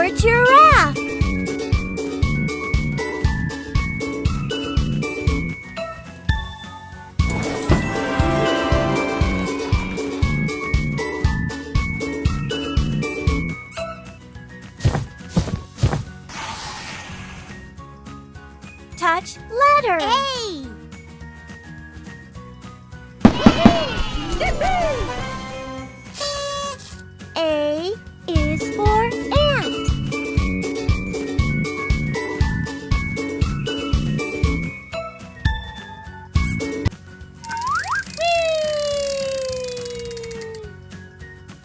for giraffe. Touch letter A. A is for ant.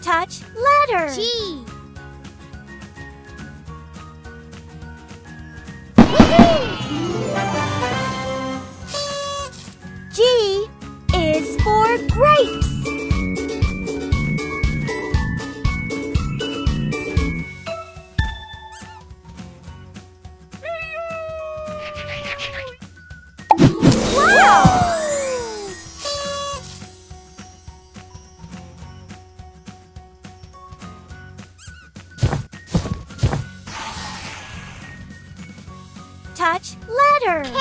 Touch letter G. G is for grapes. Touch letter K.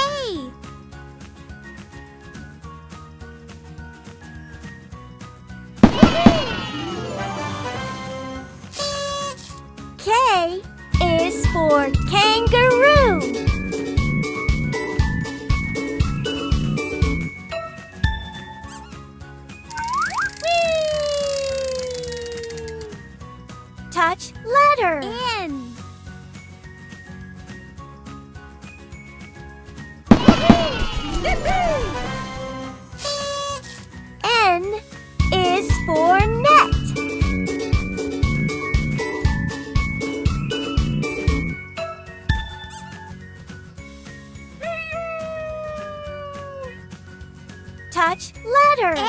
K is for kangaroo. Touch letter N. N is for net. Touch letter A.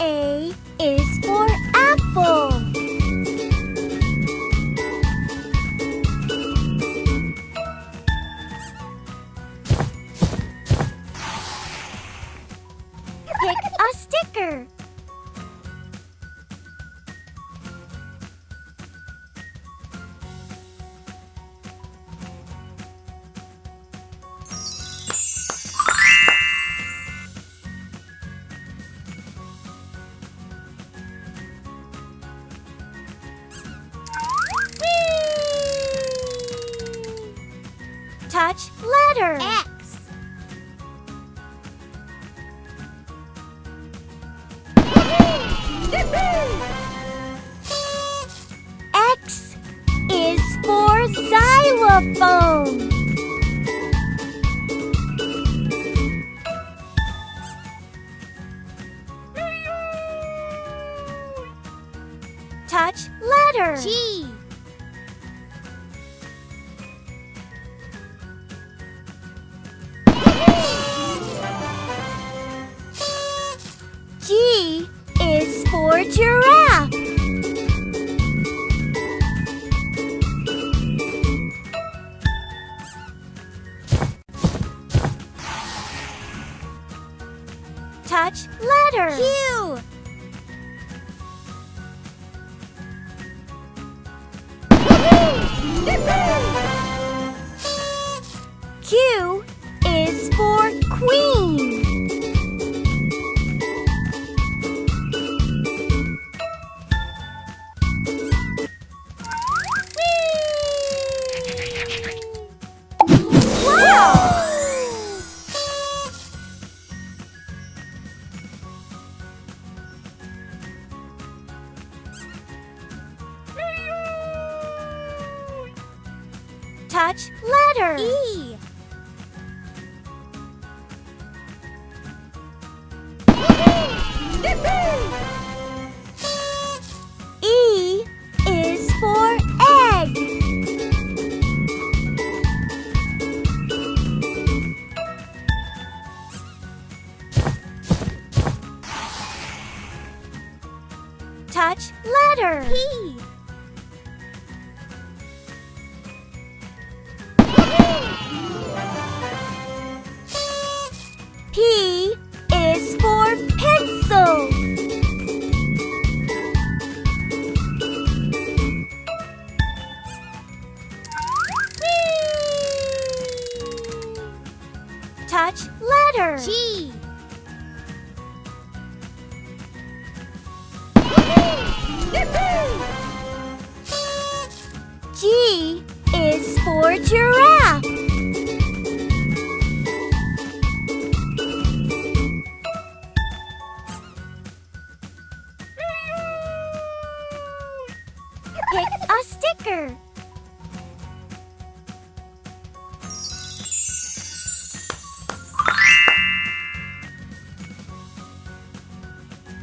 A is for apple. Pick a sticker. Touch letter X. X is for xylophone. Touch letter G. G is for giraffe. Touch letter Q. Q is for queen. Touch letter E. E is for egg. Touch letter P. Pick a sticker.